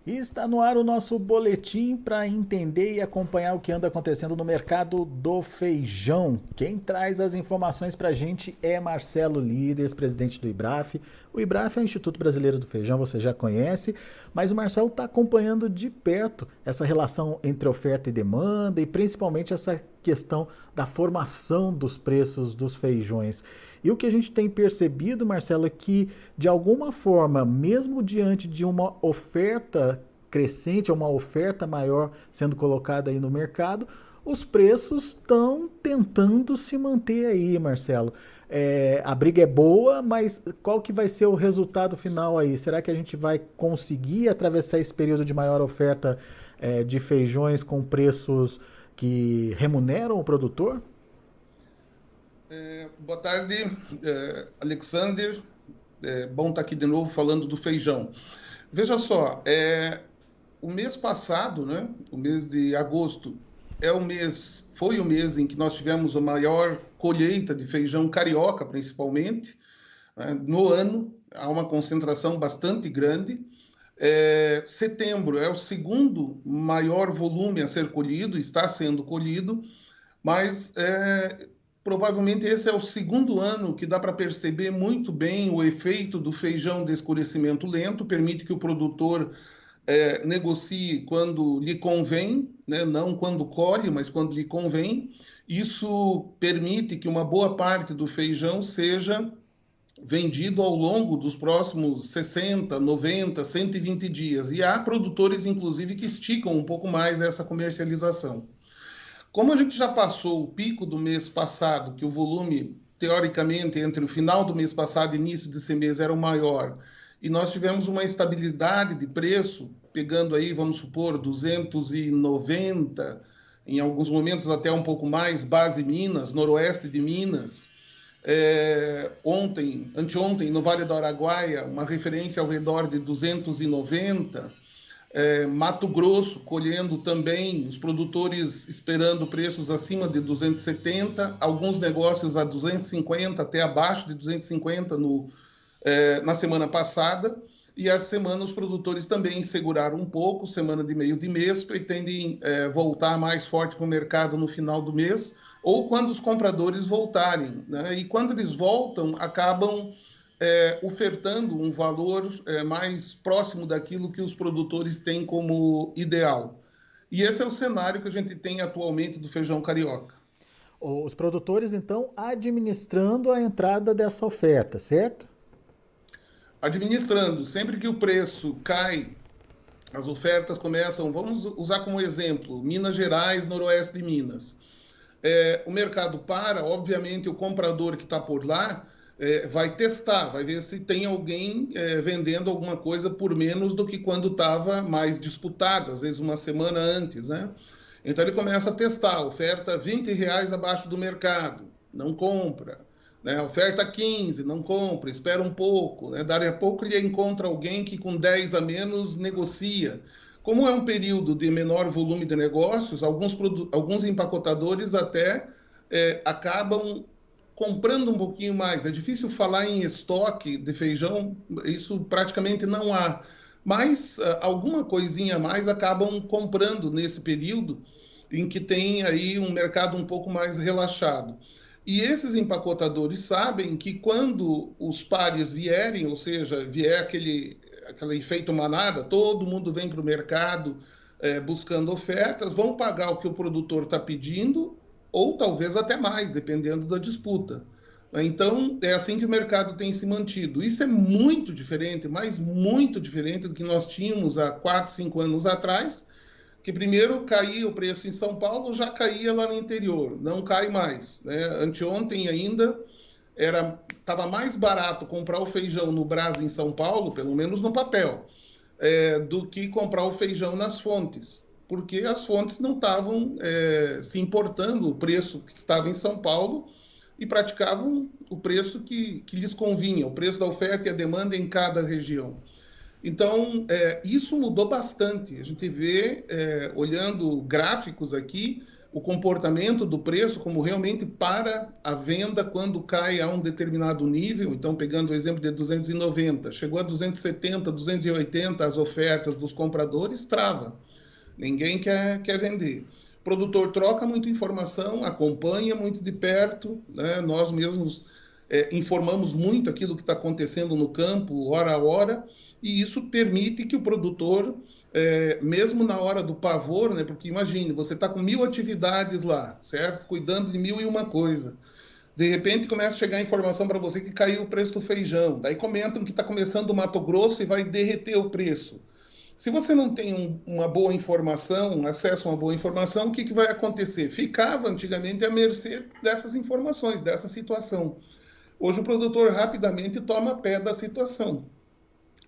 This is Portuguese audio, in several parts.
E está no ar o nosso boletim para entender e acompanhar o que anda acontecendo no mercado do feijão. Quem traz as informações para a gente é Marcelo Líderes, presidente do IBRAF. O IBRAF é o Instituto Brasileiro do Feijão, você já conhece, mas o Marcelo está acompanhando de perto essa relação entre oferta e demanda e principalmente essa questão da formação dos preços dos feijões. E o que a gente tem percebido, Marcelo, é que, de alguma forma, mesmo diante de uma oferta crescente, uma oferta maior sendo colocada aí no mercado, os preços estão tentando se manter aí, Marcelo. A briga é boa, mas qual que vai ser o resultado final aí? Será que a gente vai conseguir atravessar esse período de maior oferta de feijões com preços que remuneram o produtor? Boa tarde, Alexander. Bom estar aqui de novo falando do feijão. Veja só, o mês passado, né, o mês de agosto, foi o mês em que nós tivemos a maior colheita de feijão carioca, principalmente, né, no ano. Há uma concentração bastante grande. Setembro é o segundo maior volume a ser colhido, está sendo colhido, mas provavelmente esse é o segundo ano que dá para perceber muito bem o efeito do feijão de escurecimento lento, permite que o produtor negocie quando lhe convém, né? Não quando colhe, mas quando lhe convém. Isso permite que uma boa parte do feijão seja vendido ao longo dos próximos 60, 90, 120 dias. E há produtores, inclusive, que esticam um pouco mais essa comercialização. Como a gente já passou o pico do mês passado, que o volume, teoricamente, entre o final do mês passado e início desse mês era o maior, e nós tivemos uma estabilidade de preço, pegando aí, vamos supor, 290, em alguns momentos até um pouco mais, base Minas, noroeste de Minas. Anteontem, no Vale do Araguaia, uma referência ao redor de 290. Mato Grosso colhendo também, os produtores esperando preços acima de 270, alguns negócios a 250, até abaixo de 250 na semana passada, e essa semana os produtores também seguraram um pouco, semana de meio de mês, pretendem voltar mais forte para o mercado no final do mês, ou quando os compradores voltarem, né? E quando eles voltam, acabam ofertando um valor mais próximo daquilo que os produtores têm como ideal. E esse é o cenário que a gente tem atualmente do feijão carioca. Os produtores, então, administrando a entrada dessa oferta, certo? Administrando, sempre que o preço cai, as ofertas começam, vamos usar como exemplo, Minas Gerais, noroeste de Minas. O mercado para, obviamente o comprador que está por lá vai testar, vai ver se tem alguém vendendo alguma coisa por menos do que quando estava mais disputado, às vezes uma semana antes, né? Então ele começa a testar, oferta R$ 20 abaixo do mercado, não compra, né? Oferta 15, não compra, espera um pouco, né? Daí a pouco ele encontra alguém que com 10 a menos negocia. Como é um período de menor volume de negócios, alguns empacotadores até acabam comprando um pouquinho mais. É difícil falar em estoque de feijão, isso praticamente não há. Mas alguma coisinha a mais acabam comprando nesse período em que tem aí um mercado um pouco mais relaxado. E esses empacotadores sabem que quando os pares vierem, ou seja, vier aquele efeito manada, todo mundo vem para o mercado buscando ofertas, vão pagar o que o produtor está pedindo, ou talvez até mais, dependendo da disputa. Então, é assim que o mercado tem se mantido. Isso é muito diferente, mas muito diferente do que nós tínhamos há 4, 5 anos atrás, que primeiro caía o preço em São Paulo, já caía lá no interior, não cai mais, né? Anteontem ainda estava mais barato comprar o feijão no Brás em São Paulo, pelo menos no papel, do que comprar o feijão nas fontes, porque as fontes não estavam se importando o preço que estava em São Paulo e praticavam o preço que lhes convinha, o preço da oferta e a demanda em cada região. Então, isso mudou bastante. A gente vê, olhando gráficos aqui, o comportamento do preço, como realmente para a venda quando cai a um determinado nível. Então, pegando o exemplo de 290, chegou a 270, 280 as ofertas dos compradores, trava. Ninguém quer vender. O produtor troca muita informação, acompanha muito de perto, né? Nós mesmos informamos muito aquilo que está acontecendo no campo, hora a hora, e isso permite que o produtor, mesmo na hora do pavor, né? Porque imagine, você está com 1000 atividades lá, certo? Cuidando de 1001 coisa. De repente começa a chegar a informação para você que caiu o preço do feijão. Daí comentam que está começando o Mato Grosso e vai derreter o preço. Se você não tem uma boa informação, acesso a uma boa informação, o que vai acontecer? Ficava antigamente à mercê dessas informações, dessa situação. Hoje o produtor rapidamente toma pé da situação.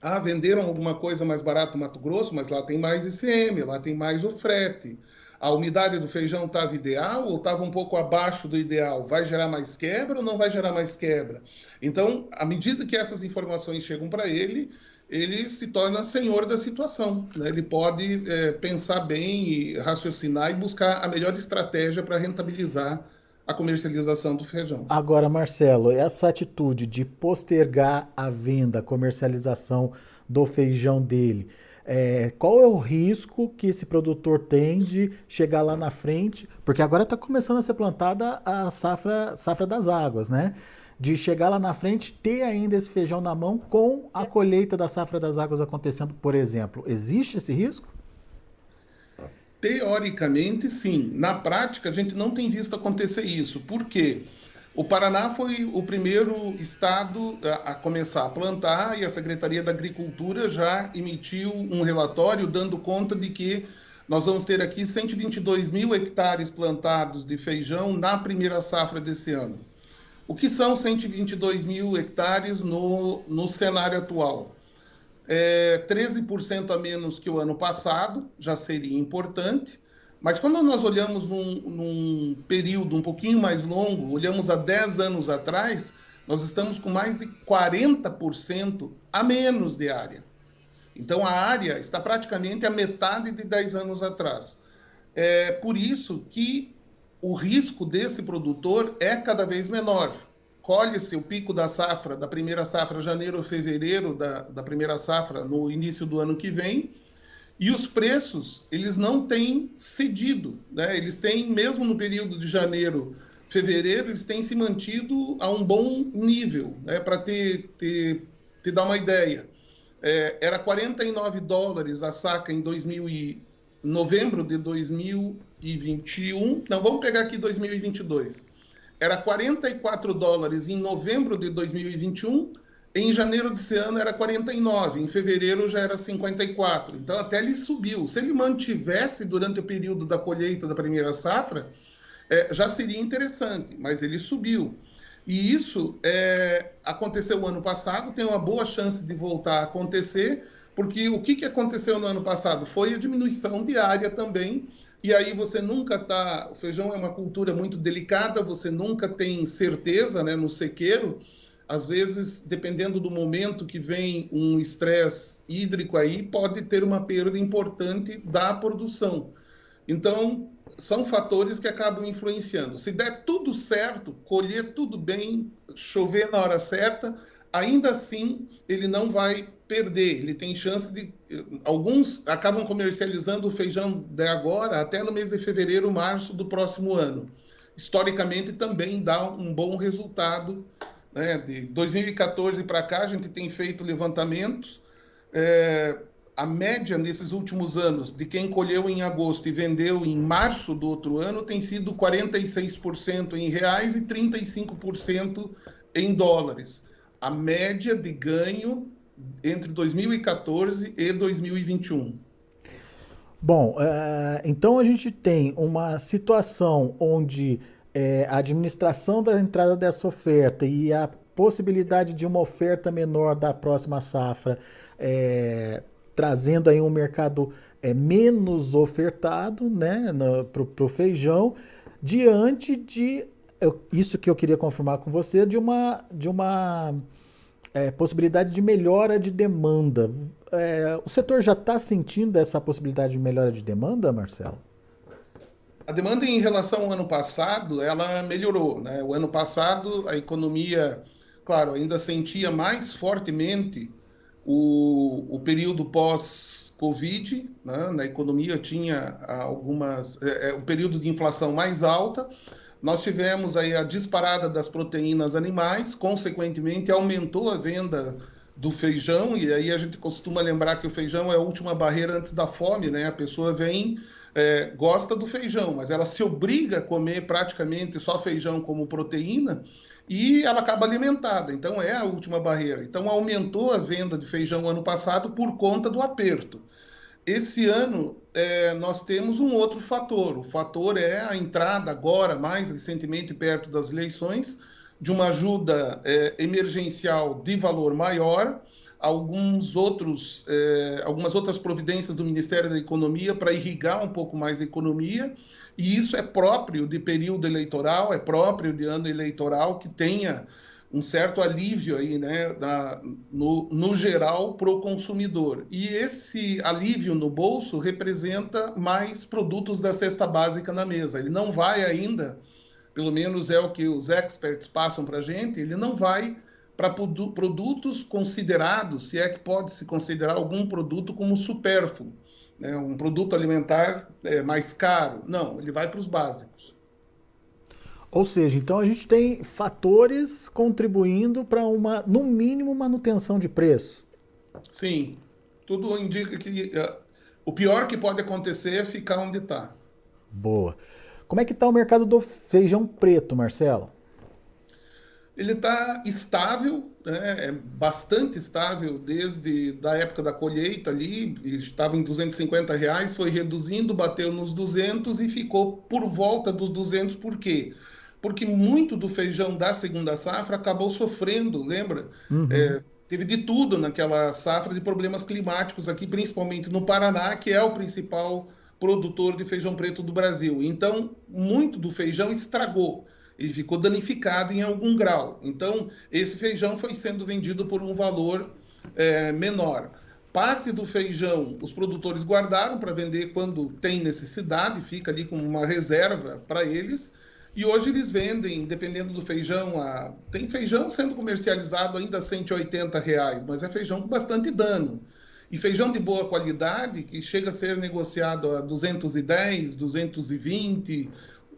Ah, venderam alguma coisa mais barata no Mato Grosso, mas lá tem mais ICM, lá tem mais o frete. A umidade do feijão estava ideal ou estava um pouco abaixo do ideal? Vai gerar mais quebra ou não vai gerar mais quebra? Então, à medida que essas informações chegam para ele, ele se torna senhor da situação, né? Ele pode pensar bem e raciocinar e buscar a melhor estratégia para rentabilizar a comercialização do feijão. Agora, Marcelo, essa atitude de postergar a venda, a comercialização do feijão dele, qual é o risco que esse produtor tem de chegar lá na frente? Porque agora está começando a ser plantada a safra das águas, né? De chegar lá na frente, ter ainda esse feijão na mão com a colheita da safra das águas acontecendo, por exemplo. Existe esse risco? Teoricamente, sim. Na prática, a gente não tem visto acontecer isso. Por quê? O Paraná foi o primeiro estado a começar a plantar e a Secretaria da Agricultura já emitiu um relatório dando conta de que nós vamos ter aqui 122 mil hectares plantados de feijão na primeira safra desse ano. O que são 122 mil hectares no cenário atual? 13% a menos que o ano passado, já seria importante, mas quando nós olhamos num período um pouquinho mais longo, olhamos há 10 anos atrás, nós estamos com mais de 40% a menos de área. Então a área está praticamente a metade de 10 anos atrás. É por isso que o risco desse produtor é cada vez menor. Colhe-se o pico da safra, da primeira safra, janeiro ou fevereiro da primeira safra, no início do ano que vem, e os preços, eles não têm cedido, né? Eles têm, mesmo no período de janeiro, fevereiro, eles têm se mantido a um bom nível, né? Para te dar uma ideia. Era $49 a saca em novembro de 2021. Não, vamos pegar aqui 2022. Era $44 em novembro de 2021. Em janeiro desse ano era 49, em fevereiro já era 54. Então até ele subiu. Se ele mantivesse durante o período da colheita da primeira safra, já seria interessante, mas ele subiu. E isso aconteceu no ano passado, tem uma boa chance de voltar a acontecer, porque o que aconteceu no ano passado foi a diminuição de área também, e aí você nunca o feijão é uma cultura muito delicada, você nunca tem certeza, né, no sequeiro. Às vezes, dependendo do momento que vem um estresse hídrico aí, pode ter uma perda importante da produção. Então, são fatores que acabam influenciando. Se der tudo certo, colher tudo bem, chover na hora certa, ainda assim ele não vai perder. Ele tem chance de... Alguns acabam comercializando o feijão de agora até no mês de fevereiro, março do próximo ano. Historicamente, também dá um bom resultado. De 2014 para cá, a gente tem feito levantamentos. A média nesses últimos anos de quem colheu em agosto e vendeu em março do outro ano tem sido 46% em reais e 35% em dólares. A média de ganho entre 2014 e 2021. Bom, então a gente tem uma situação onde a administração da entrada dessa oferta e a possibilidade de uma oferta menor da próxima safra, trazendo aí um mercado menos ofertado, né, para o feijão, diante de isso que eu queria confirmar com você, de uma possibilidade de melhora de demanda. O setor já está sentindo essa possibilidade de melhora de demanda, Marcelo? A demanda em relação ao ano passado, ela melhorou, né? O ano passado, a economia, claro, ainda sentia mais fortemente o período pós-Covid, né? Na economia tinha um período de inflação mais alta. Nós tivemos aí a disparada das proteínas animais, consequentemente aumentou a venda do feijão, e aí a gente costuma lembrar que o feijão é a última barreira antes da fome, né? A pessoa vem, gosta do feijão, mas ela se obriga a comer praticamente só feijão como proteína e ela acaba alimentada. Então é a última barreira. Então aumentou a venda de feijão ano passado por conta do aperto. Esse ano nós temos um outro fator. O fator é a entrada agora, mais recentemente, perto das eleições, de uma ajuda emergencial de valor maior, algumas outras providências do Ministério da Economia para irrigar um pouco mais a economia, e isso é próprio de período eleitoral, é próprio de ano eleitoral, que tenha um certo alívio aí, né, no geral, para o consumidor. E esse alívio no bolso representa mais produtos da cesta básica na mesa. Ele não vai ainda, pelo menos é o que os experts passam para a gente, ele não vai para produtos considerados, se é que pode se considerar algum produto como supérfluo, né, um produto alimentar mais caro. Não, ele vai para os básicos. Ou seja, então a gente tem fatores contribuindo para uma, no mínimo, manutenção de preço. Sim, tudo indica que o pior que pode acontecer é ficar onde está. Boa. Como é que está o mercado do feijão preto, Marcelo? Ele está estável, né? É bastante estável desde da época da colheita ali, ele estava em R$ 250, foi reduzindo, bateu nos 200 e ficou por volta dos 200. Por quê? Porque muito do feijão da segunda safra acabou sofrendo, lembra? Uhum. Teve de tudo naquela safra de problemas climáticos aqui, principalmente no Paraná, que é o principal produtor de feijão preto do Brasil. Então, muito do feijão estragou. Ele ficou danificado em algum grau. Então, esse feijão foi sendo vendido por um valor menor. Parte do feijão os produtores guardaram para vender quando tem necessidade, fica ali como uma reserva para eles. E hoje eles vendem, dependendo do feijão, tem feijão sendo comercializado ainda a R$ 180, mas é feijão com bastante dano. E feijão de boa qualidade, que chega a ser negociado a 210, 220,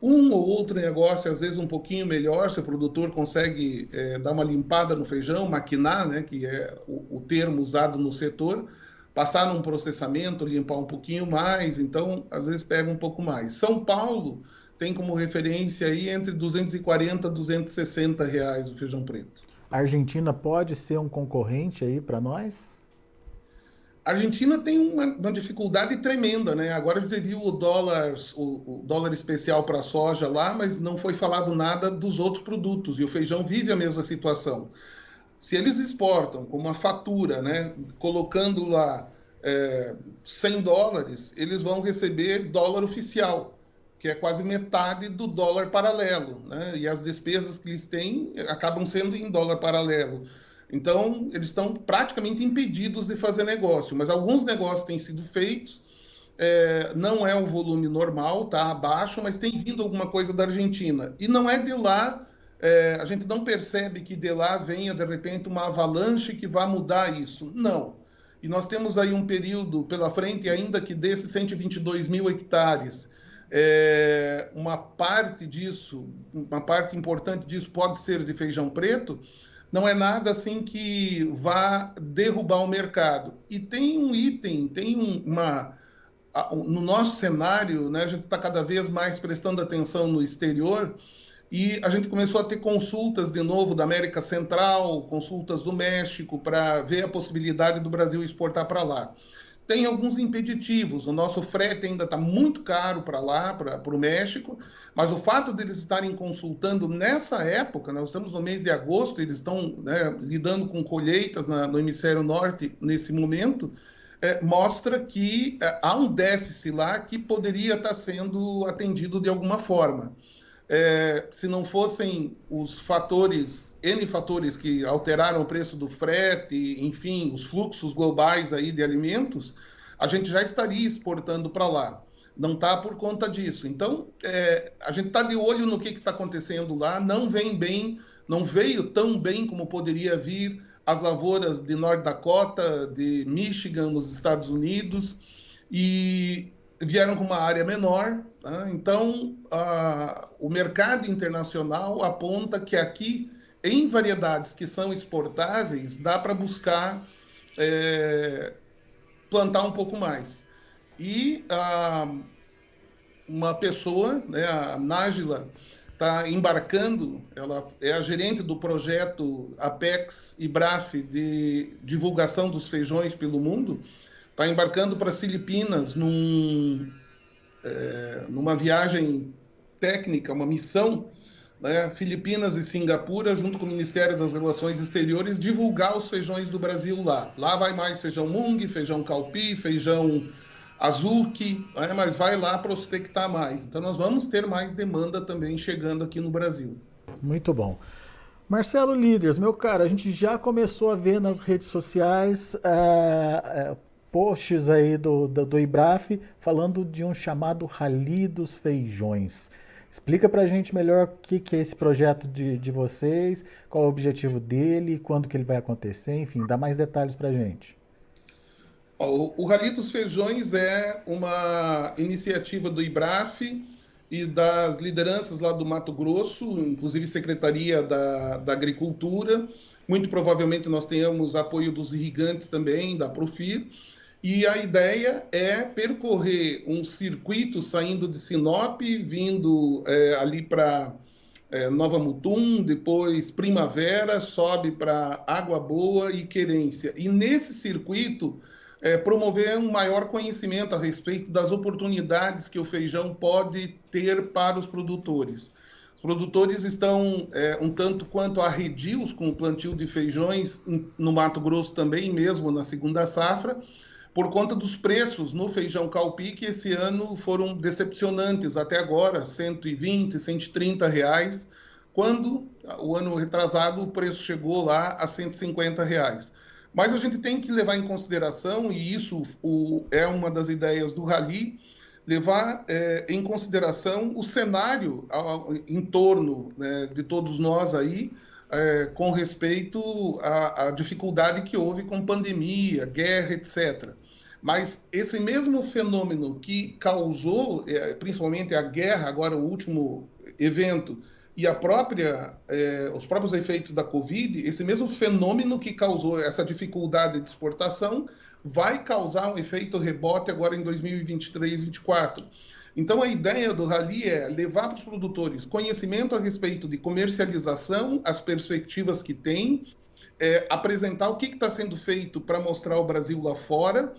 um ou outro negócio, às vezes um pouquinho melhor, se o produtor consegue dar uma limpada no feijão, maquinar, né, que é o termo usado no setor, passar num processamento, limpar um pouquinho mais, então às vezes pega um pouco mais. São Paulo tem como referência aí entre R$ 240 e R$ 260 o feijão preto. A Argentina pode ser um concorrente aí para nós? A Argentina tem uma dificuldade tremenda, né? Agora a gente viu o dólar especial para a soja lá, mas não foi falado nada dos outros produtos, e o feijão vive a mesma situação. Se eles exportam com uma fatura, né, colocando lá $100, eles vão receber dólar oficial, que é quase metade do dólar paralelo, né? E as despesas que eles têm acabam sendo em dólar paralelo. Então, eles estão praticamente impedidos de fazer negócio, mas alguns negócios têm sido feitos, não é um volume normal, está abaixo, mas tem vindo alguma coisa da Argentina. E não é de lá, a gente não percebe que de lá venha, de repente, uma avalanche que vá mudar isso. Não. E nós temos aí um período pela frente, ainda que desses 122 mil hectares, uma parte disso, uma parte importante disso pode ser de feijão preto, não é nada assim que vá derrubar o mercado. E tem um item, no nosso cenário, né, a gente está cada vez mais prestando atenção no exterior, e a gente começou a ter consultas de novo da América Central, consultas do México, para ver a possibilidade do Brasil exportar para lá. Tem alguns impeditivos, o nosso frete ainda está muito caro para lá, para o México, mas o fato deles estarem consultando nessa época, nós estamos no mês de agosto, eles estão, né, lidando com colheitas no hemisfério norte nesse momento, mostra que há um déficit lá que poderia estar sendo atendido de alguma forma. Se não fossem os N fatores que alteraram o preço do frete, enfim, os fluxos globais aí de alimentos, a gente já estaria exportando para lá. Não está por conta disso. Então, a gente está de olho no que está acontecendo lá, não vem bem, não veio tão bem como poderia vir as lavouras de North Dakota, de Michigan, nos Estados Unidos, e vieram com uma área menor. Tá? Então, o mercado internacional aponta que aqui, em variedades que são exportáveis, dá para buscar plantar um pouco mais. E uma pessoa, né, a Nájila, está embarcando, ela é a gerente do projeto Apex IBRAF de divulgação dos feijões pelo mundo, está embarcando para as Filipinas numa viagem técnica, uma missão, né, Filipinas e Singapura, junto com o Ministério das Relações Exteriores, divulgar os feijões do Brasil lá. Lá vai mais feijão mung, feijão calpi, feijão azuki, né, mas vai lá prospectar mais. Então nós vamos ter mais demanda também chegando aqui no Brasil. Muito bom. Marcelo Líderes, meu cara, a gente já começou a ver nas redes sociais posts aí do IBRAF falando de um chamado Rally dos Feijões. Explica pra gente melhor o que é esse projeto de vocês, qual é o objetivo dele, quando que ele vai acontecer, enfim, dá mais detalhes pra gente. O Rally dos Feijões é uma iniciativa do IBRAF e das lideranças lá do Mato Grosso, inclusive Secretaria da Agricultura. Muito provavelmente nós tenhamos apoio dos irrigantes também, da Profir. E a ideia é percorrer um circuito saindo de Sinop, vindo ali para Nova Mutum, depois Primavera, sobe para Água Boa e Querência. E nesse circuito, promover um maior conhecimento a respeito das oportunidades que o feijão pode ter para os produtores. Os produtores estão um tanto quanto arredios com o plantio de feijões no Mato Grosso também, mesmo na segunda safra, por conta dos preços no feijão calpi, que esse ano foram decepcionantes até agora, 120, 130 reais, quando o ano retrasado o preço chegou lá a 150 reais. Mas a gente tem que levar em consideração, e isso é uma das ideias do Rally, levar em consideração o cenário em torno, né, de todos nós aí, com respeito à dificuldade que houve com pandemia, guerra, etc. Mas esse mesmo fenômeno que causou, principalmente a guerra, agora o último evento, e os próprios efeitos da Covid, esse mesmo fenômeno que causou essa dificuldade de exportação vai causar um efeito rebote agora em 2023 e 2024. Então, a ideia do Rally é levar para os produtores conhecimento a respeito de comercialização, as perspectivas que tem, apresentar o que está sendo feito para mostrar o Brasil lá fora,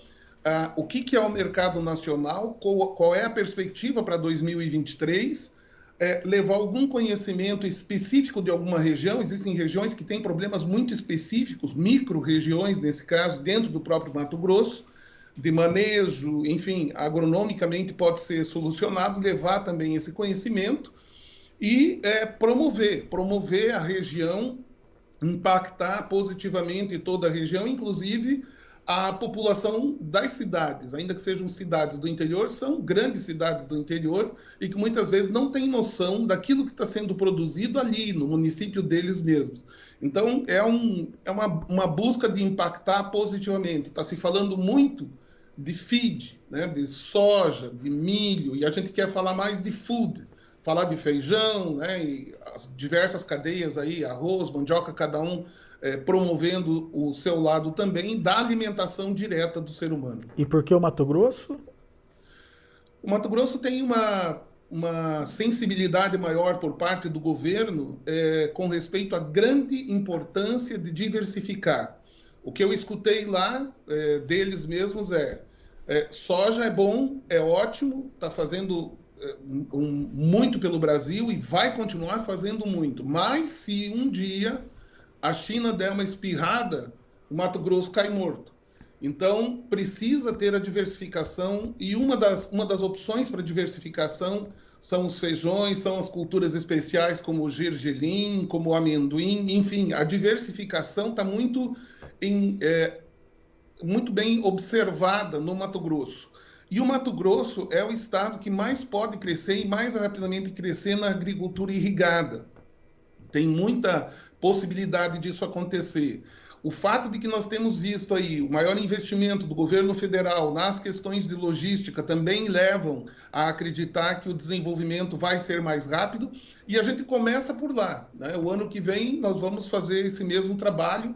o que é o mercado nacional, qual é a perspectiva para 2023, levar algum conhecimento específico de alguma região. Existem regiões que têm problemas muito específicos, micro-regiões, nesse caso, dentro do próprio Mato Grosso, de manejo, enfim, agronomicamente pode ser solucionado, levar também esse conhecimento e promover a região, impactar positivamente toda a região, inclusive a população das cidades, ainda que sejam cidades do interior, são grandes cidades do interior e que muitas vezes não têm noção daquilo que está sendo produzido ali, no município deles mesmos. Então, é uma busca de impactar positivamente. Está se falando muito de feed, né, de soja, de milho, e a gente quer falar mais de food, falar de feijão, né, e as diversas cadeias aí, arroz, mandioca, cada um promovendo o seu lado também da alimentação direta do ser humano. E por que o Mato Grosso? O Mato Grosso tem uma sensibilidade maior por parte do governo com respeito à grande importância de diversificar. O que eu escutei lá deles mesmos soja é bom, é ótimo, está fazendo muito pelo Brasil e vai continuar fazendo muito, mas se um dia a China der uma espirrada, o Mato Grosso cai morto. Então, precisa ter a diversificação, e uma das opções para diversificação são os feijões, são as culturas especiais como o gergelim, como o amendoim, enfim, a diversificação está muito bem observada no Mato Grosso. E o Mato Grosso é o estado que mais pode crescer e mais rapidamente crescer na agricultura irrigada. Tem muita possibilidade disso acontecer. O fato de que nós temos visto aí o maior investimento do governo federal nas questões de logística também levam a acreditar que o desenvolvimento vai ser mais rápido e a gente começa por lá, né? O ano que vem nós vamos fazer esse mesmo trabalho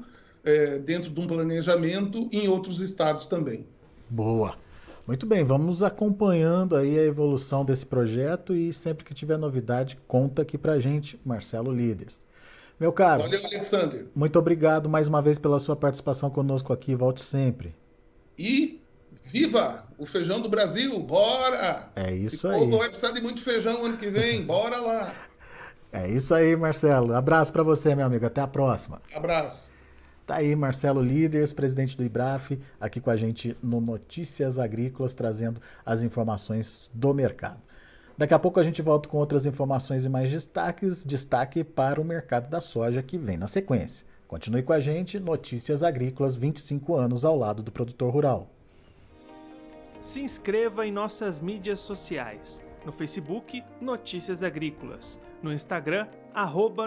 dentro de um planejamento em outros estados também. Boa. Muito bem, vamos acompanhando aí a evolução desse projeto e sempre que tiver novidade, conta aqui pra gente, Marcelo Líderes. Meu caro, Valeu, Alexander. muito obrigado mais uma vez pela sua participação conosco aqui. Volte sempre. E viva o feijão do Brasil! Bora! É isso Esse aí. povo vai precisar de muito feijão ano que vem. Bora lá! É isso aí, Marcelo. Abraço para você, meu amigo. Até a próxima. Abraço. Tá aí, Marcelo Líderes, presidente do IBRAF, aqui com a gente no Notícias Agrícolas, trazendo as informações do mercado. Daqui a pouco a gente volta com outras informações e mais destaques. Destaque para o mercado da soja que vem na sequência. Continue com a gente, Notícias Agrícolas, 25 anos ao lado do produtor rural. Se inscreva em nossas mídias sociais. No Facebook, Notícias Agrícolas. No Instagram,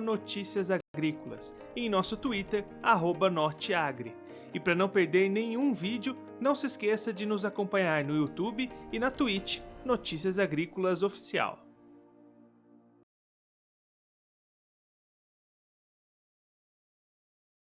@Notícias Agrícolas. E em nosso Twitter, @Norteagri. E para não perder nenhum vídeo, não se esqueça de nos acompanhar no YouTube e na Twitch, Notícias Agrícolas Oficial.